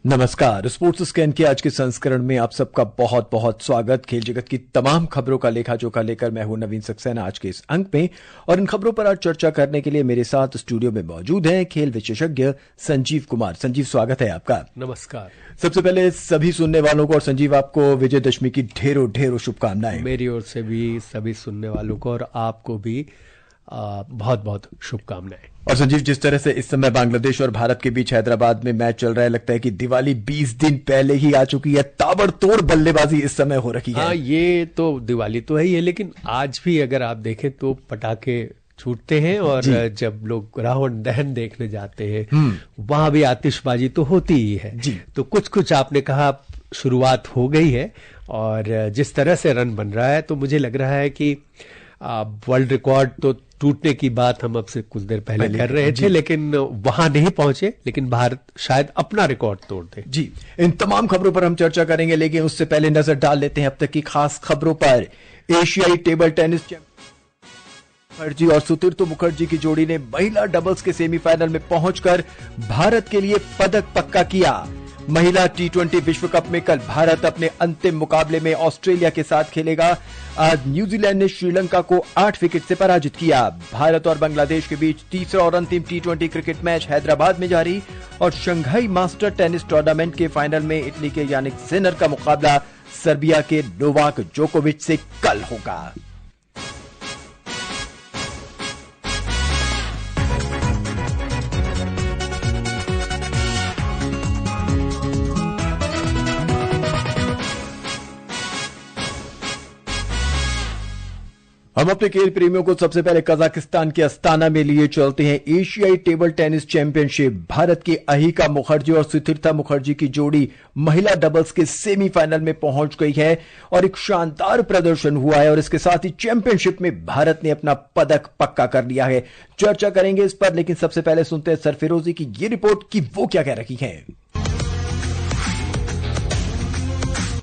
नमस्कार। Sports scan के आज के संस्करण में आप सबका बहुत बहुत स्वागत। खेल जगत की तमाम खबरों का लेखा जोखा लेकर मैं हूं नवीन सक्सेना आज के इस अंक में, और इन खबरों पर आज चर्चा करने के लिए मेरे साथ स्टूडियो में मौजूद हैं खेल विशेषज्ञ संजीव कुमार। संजीव, स्वागत है आपका। नमस्कार। सबसे पहले सभी सुनने वालों को, और संजीव आपको विजयदशमी की ढेरों ढेरों शुभकामनाएं। मेरी ओर से भी सभी सुनने वालों को और आपको भी बहुत बहुत शुभकामनाएं। और संजीव, जिस तरह से इस समय बांग्लादेश और भारत के बीच हैदराबाद में मैच चल रहा है, लगता है कि दिवाली 20 दिन पहले ही आ चुकी है। ताबड़तोड़ बल्लेबाजी इस समय हो रही है। हाँ, ये तो दिवाली तो है ही है, लेकिन आज भी अगर आप देखें तो पटाखे छूटते हैं और जब लोग रावण दहन देखने जाते हैं वहां भी आतिशबाजी तो होती ही है जी। तो कुछ कुछ आपने कहा शुरुआत हो गई है, और जिस तरह से रन बन रहा है तो मुझे लग रहा है कि वर्ल्ड रिकॉर्ड तो टूटने की बात हम अब से कुछ देर पहले कर रहे थे, लेकिन वहां नहीं पहुंचे। लेकिन भारत शायद अपना रिकॉर्ड तोड़ दे जी। इन तमाम खबरों पर हम चर्चा करेंगे, लेकिन उससे पहले नजर डाल लेते हैं अब तक की खास खबरों पर। एशियाई टेबल टेनिस मुखर्जी और सुतीर्थ मुखर्जी की जोड़ी ने महिला डबल्स के सेमीफाइनल में पहुंचकर भारत के लिए पदक पक्का किया। महिला T20 विश्व कप में कल भारत अपने अंतिम मुकाबले में ऑस्ट्रेलिया के साथ खेलेगा। आज न्यूजीलैंड ने श्रीलंका को 8 विकेट से पराजित किया। भारत और बांग्लादेश के बीच तीसरा और अंतिम T20 क्रिकेट मैच हैदराबाद में जारी, और शंघाई मास्टर टेनिस टूर्नामेंट के फाइनल में इटली के यानिक सिनर का मुकाबला सर्बिया के नोवाक जोकोविच से कल होगा। हम अपने खेल प्रेमियों को सबसे पहले कजाकिस्तान के अस्ताना में लिए चलते हैं। एशियाई टेबल टेनिस चैंपियनशिप, भारत की अहिका मुखर्जी और सुतीर्था मुखर्जी की जोड़ी महिला डबल्स के सेमीफाइनल में पहुंच गई है और एक शानदार प्रदर्शन हुआ है, और इसके साथ ही चैंपियनशिप में भारत ने अपना पदक पक्का कर लिया है। चर्चा करेंगे इस पर, लेकिन सबसे पहले सुनते हैं सरफिरोजी की ये रिपोर्ट कि वो क्या कह रही है।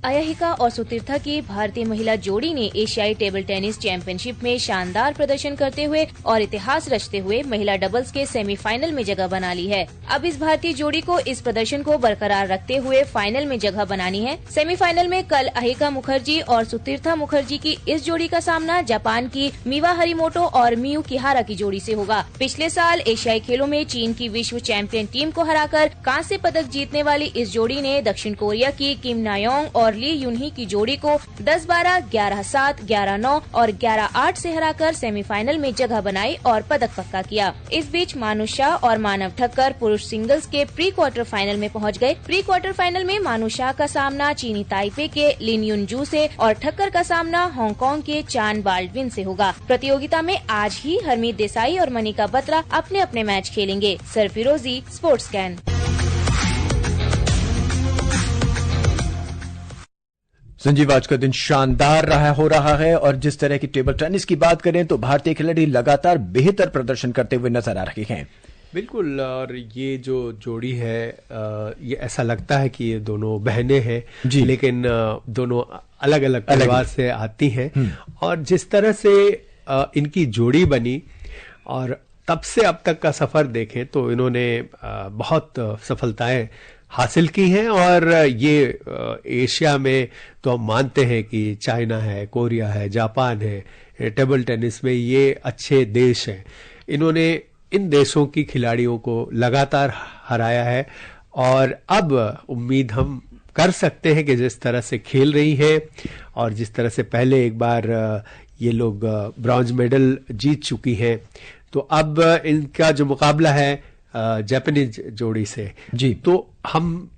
अयहिका और सुतीर्था की भारतीय महिला जोड़ी ने एशियाई टेबल टेनिस चैंपियनशिप में शानदार प्रदर्शन करते हुए और इतिहास रचते हुए महिला डबल्स के सेमीफाइनल में जगह बना ली है। अब इस भारतीय जोड़ी को इस प्रदर्शन को बरकरार रखते हुए फाइनल में जगह बनानी है। सेमीफाइनल में कल अहिका मुखर्जी और सुतीर्था मुखर्जी की इस जोड़ी का सामना जापान की मिवा हरिमोटो और मियू किहारा की जोड़ी से होगा। पिछले साल एशियाई खेलों में चीन की विश्व चैंपियन टीम को हराकर कांस्य पदक जीतने वाली इस जोड़ी ने दक्षिण कोरिया की किम नायोंग और ली यूनही की जोड़ी को 10-12, 11-7, 11-9 और 11-8 से हराकर सेमीफाइनल में जगह बनाई और पदक पक्का किया। इस बीच मानु शाह और मानव ठक्कर पुरुष सिंगल्स के प्री क्वार्टर फाइनल में पहुंच गए। प्री क्वार्टर फाइनल में मानु शाह का सामना चीनी ताइपे के लिन युनजू से और ठक्कर का सामना हांगकांग के चान बाल्डविन से होगा। प्रतियोगिता में आज ही हरमीत देसाई और मनिका बत्रा अपने अपने मैच खेलेंगे। सरफिरोजी, स्पोर्ट्स स्कैन। संजीव, आज का दिन शानदार हो रहा है, और जिस तरह की टेबल टेनिस की बात करें तो भारतीय खिलाड़ी लगातार बेहतर प्रदर्शन करते हुए नजर आ रहे हैं। बिल्कुल, और ये जो जोड़ी है ये ऐसा लगता है कि ये दोनों बहनें हैं, लेकिन दोनों अलग अलग परिवार से आती हैं। और जिस तरह से इनकी जोड़ी बनी और तब से अब तक का सफर देखें तो इन्होंने बहुत सफलताएं हासिल की हैं। और ये एशिया में तो हम मानते हैं कि चाइना है, कोरिया है, जापान है, टेबल टेनिस में ये अच्छे देश हैं। इन्होंने इन देशों की खिलाड़ियों को लगातार हराया है, और अब उम्मीद हम कर सकते हैं कि जिस तरह से खेल रही है और जिस तरह से पहले एक बार ये लोग ब्रॉन्ज मेडल जीत चुकी हैं, तो अब इनका जो मुकाबला है जापानीज जोड़ी से जी, तो हम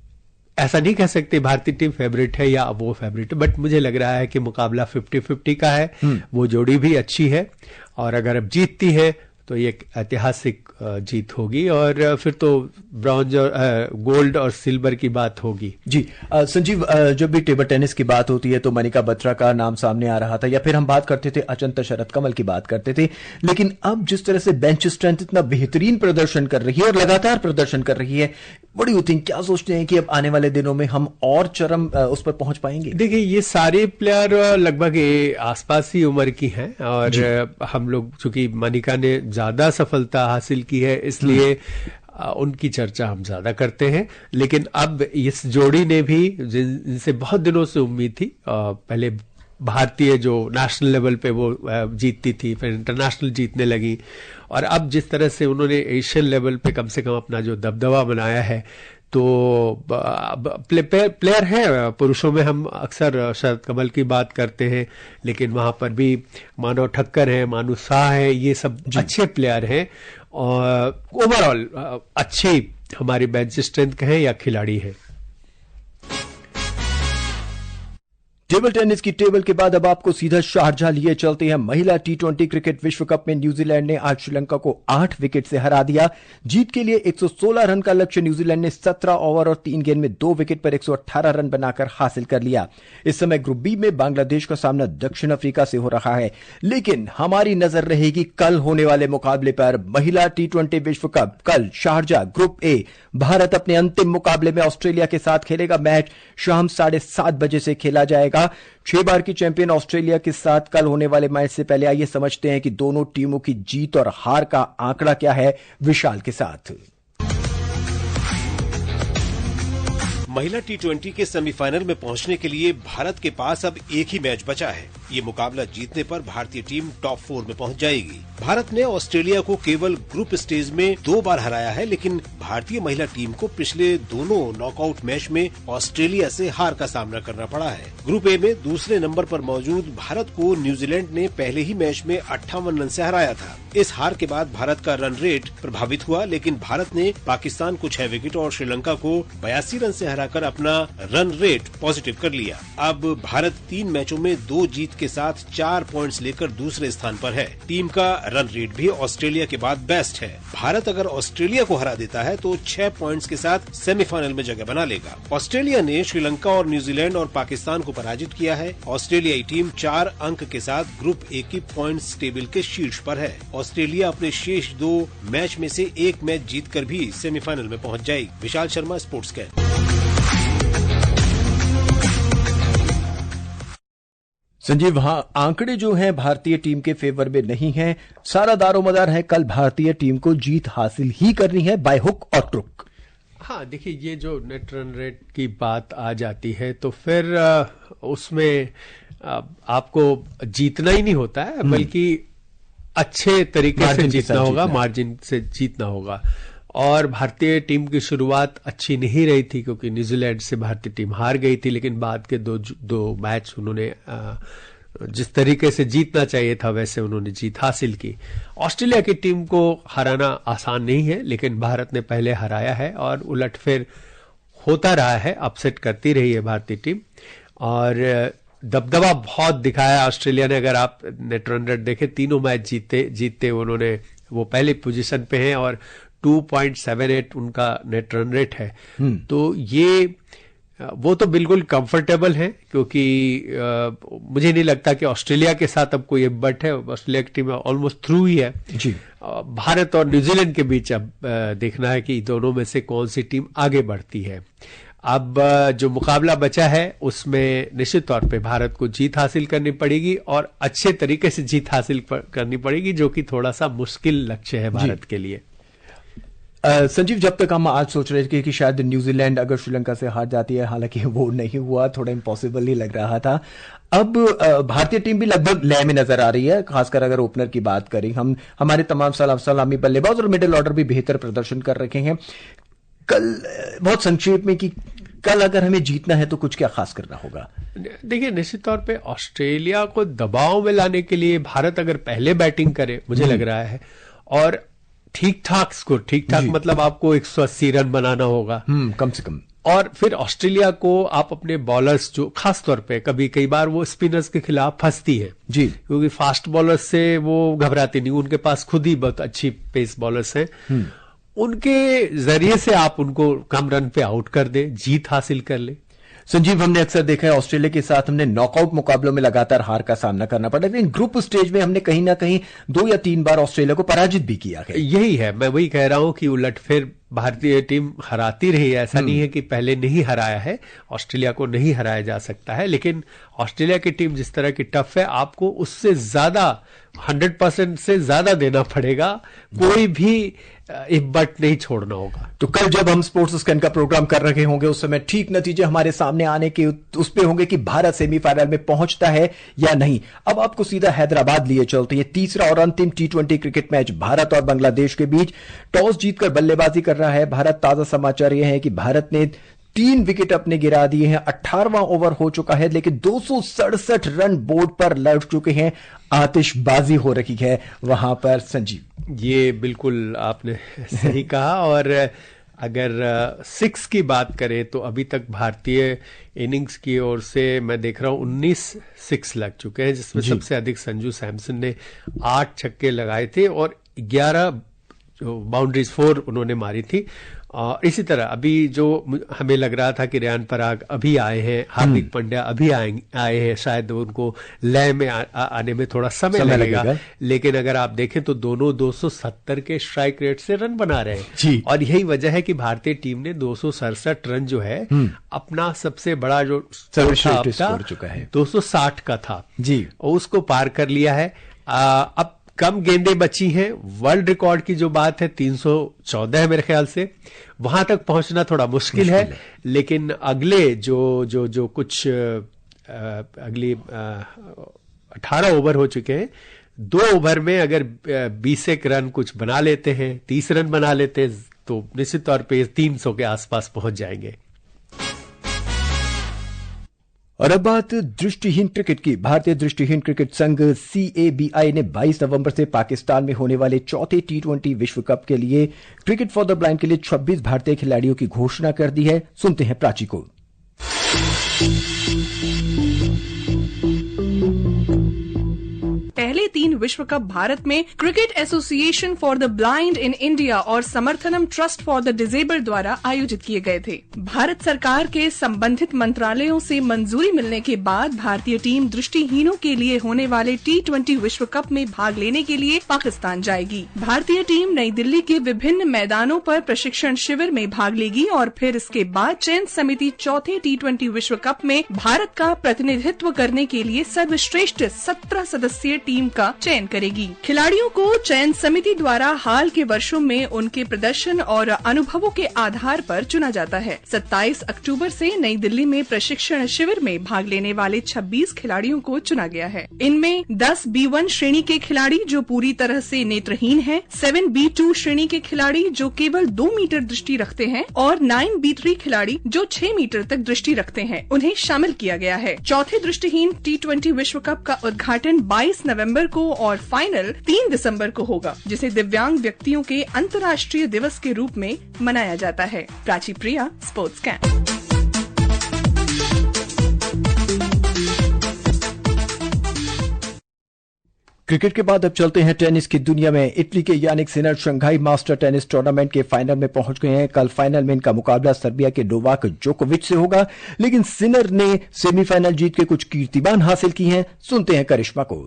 ऐसा नहीं कह सकते भारतीय टीम फेवरेट है या अब वो फेवरेट है, बट मुझे लग रहा है कि मुकाबला 50-50 का है। वो जोड़ी भी अच्छी है, और अगर अब जीतती है तो ये एक ऐतिहासिक जीत होगी, और फिर तो ब्रॉन्ज और गोल्ड और सिल्वर की बात होगी जी। संजीव, जब भी टेबल टेनिस की बात होती है तो मनिका बत्रा का नाम सामने आ रहा था, या फिर हम बात करते थे अचंता शरत कमल की बात करते थे, लेकिन अब जिस तरह से बेंच स्ट्रेंथ इतना बेहतरीन प्रदर्शन कर रही है और लगातार प्रदर्शन कर रही है, व्हाट डू यू थिंक, क्या सोचते हैं कि अब आने वाले दिनों में हम और चरम उस पर पहुंच पाएंगे? देखिए, ये सारे प्लेयर लगभग आसपास ही उम्र की हैं, और हम लोग चूंकि मनिका ने ज्यादा सफलता हासिल की है, इसलिए उनकी चर्चा हम ज्यादा करते हैं। लेकिन अब इस जोड़ी ने भी, जिनसे बहुत दिनों से उम्मीद थी, पहले भारतीय जो नेशनल लेवल पे वो जीतती थी, फिर इंटरनेशनल जीतने लगी, और अब जिस तरह से उन्होंने एशियन लेवल पे कम से कम अपना जो दबदबा बनाया है, तो प्लेयर है। पुरुषों में हम अक्सर शरद कमल की बात करते हैं, लेकिन वहां पर भी मानव ठक्कर है, मानु शाह है, ये सब अच्छे प्लेयर हैं, और ओवरऑल अच्छे हमारी बेंच स्ट्रेंथ कहें या खिलाड़ी है। टेबल टेनिस की टेबल के बाद अब आपको सीधा शारजाह लिए चलते हैं। महिला टी20 क्रिकेट विश्व कप में न्यूजीलैंड ने आज श्रीलंका को 8 विकेट से हरा दिया। जीत के लिए 116 रन का लक्ष्य न्यूजीलैंड ने 17 ओवर और 3 गेंद में 2 विकेट पर 118 रन बनाकर हासिल कर लिया। इस समय ग्रुप बी में बांग्लादेश का सामना दक्षिण अफ्रीका से हो रहा है, लेकिन हमारी नजर रहेगी कल होने वाले मुकाबले पर। महिला टी20 विश्व कप कल शारजाह ग्रुप ए। भारत अपने अंतिम मुकाबले में ऑस्ट्रेलिया के साथ खेलेगा। मैच शाम 7:30 बजे से खेला जाएगा। 6 बार की चैंपियन ऑस्ट्रेलिया के साथ कल होने वाले मैच से पहले आइए समझते हैं कि दोनों टीमों की जीत और हार का आंकड़ा क्या है, विशाल के साथ। महिला टी20 के सेमीफाइनल में पहुंचने के लिए भारत के पास अब एक ही मैच बचा है। ये मुकाबला जीतने पर भारतीय टीम टॉप 4 में पहुंच जाएगी। भारत ने ऑस्ट्रेलिया को केवल ग्रुप स्टेज में 2 बार हराया है, लेकिन भारतीय महिला टीम को पिछले दोनों नॉकआउट मैच में ऑस्ट्रेलिया से हार का सामना करना पड़ा है। ग्रुप ए में दूसरे नंबर पर मौजूद भारत को न्यूजीलैंड ने पहले ही मैच में 58 रन से हराया था। इस हार के बाद भारत का रन रेट प्रभावित हुआ, लेकिन भारत ने पाकिस्तान को 6 विकेट और श्रीलंका को 82 रन से हराकर अपना रन रेट पॉजिटिव कर लिया। अब भारत 3 मैचों में 2 जीत के साथ 4 पॉइंट्स लेकर दूसरे स्थान पर है। टीम का रन रेट भी ऑस्ट्रेलिया के बाद बेस्ट है। भारत अगर ऑस्ट्रेलिया को हरा देता है तो 6 पॉइंट्स के साथ सेमीफाइनल में जगह बना लेगा। ऑस्ट्रेलिया ने श्रीलंका और न्यूजीलैंड और पाकिस्तान को पराजित किया है। ऑस्ट्रेलियाई टीम 4 अंक के साथ ग्रुप ए की पॉइंट्स टेबल के शीर्ष पर है। ऑस्ट्रेलिया अपने शेष 2 मैच में से 1 मैच जीतकर भी सेमीफाइनल में पहुंच जाएगी। Vishal Sharma, sports cat. संजीव, हाँ, आंकड़े जो हैं भारतीय टीम के फेवर में नहीं हैं। सारा दारोमदार है कल भारतीय टीम को जीत हासिल ही करनी है, बाय हुक और क्रुक। हाँ, देखिए, ये जो नेट रन रेट की बात आ जाती है तो फिर उसमें आपको जीतना ही नहीं होता है, बल्कि अच्छे तरीके से जीतना होगा, मार्जिन से जीतना होगा। और भारतीय टीम की शुरुआत अच्छी नहीं रही थी, क्योंकि न्यूजीलैंड से भारतीय टीम हार गई थी, लेकिन बाद के दो मैच उन्होंने जिस तरीके से जीतना चाहिए था वैसे उन्होंने जीत हासिल की। ऑस्ट्रेलिया की टीम को हराना आसान नहीं है, लेकिन भारत ने पहले हराया है और उलटफेर होता रहा है, अपसेट करती रही है भारतीय टीम, और दबदबा बहुत दिखाया ऑस्ट्रेलिया ने। अगर आप नेट रन रेट देखें, तीनों मैच जीते उन्होंने, वो पहले पोजीशन पे हैं और 2.78 उनका नेट रन रेट है। तो ये वो तो बिल्कुल कंफर्टेबल है, क्योंकि मुझे नहीं लगता कि ऑस्ट्रेलिया के साथ अब कोई बट है। ऑस्ट्रेलिया की टीम ऑलमोस्ट थ्रू ही है जी। भारत और न्यूजीलैंड के बीच अब देखना है कि दोनों में से कौन सी टीम आगे बढ़ती है। अब जो मुकाबला बचा है उसमें निश्चित तौर पे भारत को जीत हासिल करनी पड़ेगी, और अच्छे तरीके से जीत हासिल करनी पड़ेगी, जो कि थोड़ा सा मुश्किल लक्ष्य है भारत के लिए। संजीव, जब तक हम आज सोच रहे थे कि शायद न्यूजीलैंड अगर श्रीलंका से हार जाती है, हालांकि वो नहीं हुआ, थोड़ा इम्पॉसिबल ही लग रहा था। अब भारतीय टीम भी लगभग लय में नजर आ रही है, खासकर अगर ओपनर की बात करें। हमारे तमाम सलामी बल्लेबाज और मिडिल ऑर्डर भी बेहतर प्रदर्शन कर रखे हैं। कल बहुत संक्षेप में कि कल अगर हमें जीतना है तो कुछ क्या खास करना होगा? देखिए, निश्चित तौर पे ऑस्ट्रेलिया को दबाव में लाने के लिए भारत अगर पहले बैटिंग करे, मुझे लग रहा है, और ठीक ठाक स्कोर, ठीक ठाक मतलब आपको 180 रन बनाना होगा कम से कम, और फिर ऑस्ट्रेलिया को आप अपने बॉलर्स, जो खास तौर पे कई बार वो स्पिनर्स के खिलाफ फंसती है जी, क्योंकि फास्ट बॉलर्स से वो घबराती नहीं, उनके पास खुद ही बहुत अच्छी पेस बॉलर्स हैं, उनके जरिए से आप उनको कम रन पे आउट कर दे, जीत हासिल कर ले। संजीव, हमने अक्सर देखा है ऑस्ट्रेलिया के साथ हमने नॉकआउट मुकाबलों में लगातार हार का सामना करना पड़ा, लेकिन ग्रुप स्टेज में हमने कहीं ना कहीं 2 या 3 बार ऑस्ट्रेलिया को पराजित भी किया है। यही है, मैं वही कह रहा हूं कि उलटफेर भारतीय टीम हराती रही है। ऐसा नहीं है कि पहले नहीं हराया है, ऑस्ट्रेलिया को नहीं हराया जा सकता है, लेकिन ऑस्ट्रेलिया की टीम जिस तरह की टफ है, आपको उससे ज्यादा 100% से ज्यादा देना पड़ेगा। कोई भी इफ बट नहीं छोड़ना होगा। तो कल जब हम स्पोर्ट्स स्कैन का प्रोग्राम कर रहे होंगे उस समय ठीक नतीजे हमारे सामने आने के उस पे होंगे कि भारत सेमीफाइनल में पहुंचता है या नहीं। अब आपको सीधा हैदराबाद लिए चलते हैं। तीसरा और अंतिम T20 क्रिकेट मैच भारत और बांग्लादेश के बीच। टॉस जीतकर बल्लेबाजी कर रहा है भारत। ताजा समाचार यह है कि भारत ने 3 विकेट अपने गिरा दिए हैं। 18वां ओवर हो चुका है लेकिन 267 रन बोर्ड पर लड़ चुके हैं। आतिशबाजी हो रही है वहां पर। संजीव, ये बिल्कुल आपने सही कहा। और अगर 6 की बात करें तो अभी तक भारतीय इनिंग्स की ओर से मैं देख रहा हूं 19 6 लग चुके हैं, जिसमें सबसे अधिक संजू सैमसन ने 8 छक्के लगाए थे और 11 बाउंड्रीज 4 उन्होंने मारी थी। और इसी तरह अभी जो हमें लग रहा था कि रेयान पराग अभी आए हैं, हार्दिक पांड्या अभी आए हैं, शायद उनको लय में आने में थोड़ा समय लगेगा। लेकिन अगर आप देखें तो दोनों 270 के स्ट्राइक रेट से रन बना रहे हैं और यही वजह है कि भारतीय टीम ने 267 रन जो है अपना सबसे बड़ा जो स्कोर चुका है 260 का था जी, और उसको पार कर लिया है। अब कम गेंदें बची हैं। वर्ल्ड रिकॉर्ड की जो बात है 314 मेरे ख्याल से, वहां तक पहुंचना थोड़ा मुश्किल है। लेकिन अगले जो कुछ अगली 18 ओवर हो चुके हैं, 2 ओवर में अगर 20 रन कुछ बना लेते हैं, 30 रन बना लेते हैं तो निश्चित तौर पे 300 के आसपास पहुंच जाएंगे। और अब बात दृष्टिहीन क्रिकेट की। भारतीय दृष्टिहीन क्रिकेट संघ CABI ने 22 नवंबर से पाकिस्तान में होने वाले चौथे T20 विश्व कप के लिए क्रिकेट फॉर द ब्लाइंड के लिए 26 भारतीय खिलाड़ियों की घोषणा कर दी है। सुनते हैं प्राची को। पहले 3 विश्व कप भारत में cricket association for the blind in India और Samarthanam trust for the disabled द्वारा आयोजित किए गए थे। भारत सरकार के संबंधित मंत्रालयों से मंजूरी मिलने के बाद भारतीय टीम दृष्टिहीनों के लिए होने वाले T20 विश्व कप में भाग लेने के लिए पाकिस्तान जाएगी। भारतीय टीम नई दिल्ली के विभिन्न मैदानों पर प्रशिक्षण शिविर में भाग लेगी और फिर इसके बाद चयन समिति चौथे T20 विश्व कप में भारत का प्रतिनिधित्व करने के लिए सर्वश्रेष्ठ 17 सदस्यीय टीम का चयन करेगी। खिलाड़ियों को चयन समिति द्वारा हाल के वर्षों में उनके प्रदर्शन और अनुभवों के आधार पर चुना जाता है। 27 अक्टूबर से नई दिल्ली में प्रशिक्षण शिविर में भाग लेने वाले 26 खिलाड़ियों को चुना गया है। इनमें 10 B1 श्रेणी के खिलाड़ी जो पूरी तरह से नेत्रहीन हैं, 7 B2 श्रेणी के खिलाड़ी जो केवल 2 मीटर दृष्टि रखते हैं और 9 B3 खिलाड़ी जो 6 मीटर तक दृष्टि रखते हैं, उन्हें शामिल किया गया है। चौथे दृष्टिहीन T20 विश्व कप का उद्घाटन 22 नवंबर को और फाइनल 3 दिसंबर को होगा, जिसे दिव्यांग व्यक्तियों के अंतर्राष्ट्रीय दिवस के रूप में मनाया जाता है। प्राची प्रिया, स्पोर्ट्स कैंप। क्रिकेट के बाद अब चलते हैं टेनिस की दुनिया में। इटली के Jannik Sinner Shanghai master tennis tournament के फाइनल में पहुंच गए हैं। कल फाइनल में इनका मुकाबला सर्बिया के नोवाक जोकोविच से होगा, लेकिन सिनर ने सेमीफाइनल जीत के कुछ कीर्तिमान हासिल की हैं। सुनते हैं करिश्मा को।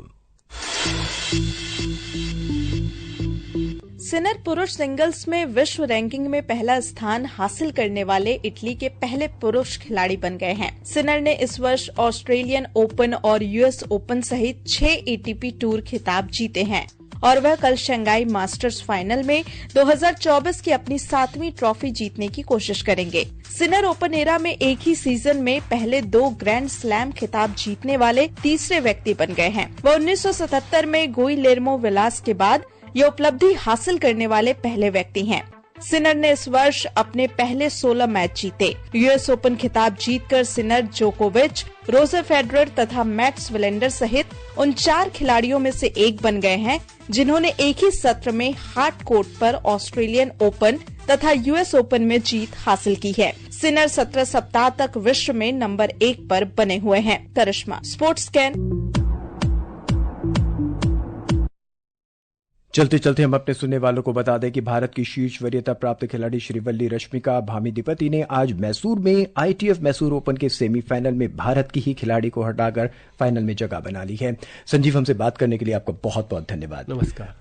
सिनर पुरुष सिंगल्स में विश्व रैंकिंग में पहला स्थान हासिल करने वाले इटली के पहले पुरुष खिलाड़ी बन गए हैं। सिनर ने इस वर्ष ऑस्ट्रेलियन ओपन और US ओपन सहित 6 ATP टूर खिताब जीते हैं और वह कल शंघाई मास्टर्स फाइनल में 2024 की अपनी 7वीं ट्रॉफी जीतने की कोशिश करेंगे। सिनर ओपन एरा में एक ही सीजन में पहले 2 ग्रैंड स्लैम खिताब जीतने वाले तीसरे व्यक्ति बन गए हैं। वह 1977 में गुइलेर्मो विलास के बाद ये उपलब्धि हासिल करने वाले पहले व्यक्ति हैं। सिनर ने इस वर्ष अपने पहले 16 मैच जीते। US ओपन खिताब जीतकर सिनर जोकोविच, रोजर फेडरर तथा मैट्स विलेंडर सहित उन 4 खिलाड़ियों में से एक बन गए हैं जिन्होंने एक ही सत्र में हार्ड कोर्ट पर ऑस्ट्रेलियन ओपन तथा US ओपन में जीत हासिल की है। सिनर 17 सप्ताह तक विश्व में नंबर 1 पर बने हुए हैं। करिश्मा, स्पोर्ट्स कैन। चलते चलते हम अपने सुनने वालों को बता दें कि भारत की शीर्ष वरीयता प्राप्त खिलाड़ी श्रीवल्ली रश्मिका भामीदिपति ने आज मैसूर में ITF मैसूर ओपन के सेमीफाइनल में भारत की ही खिलाड़ी को हटाकर फाइनल में जगह बना ली है। संजीव, हमसे बात करने के लिए आपका बहुत बहुत धन्यवाद। नमस्कार।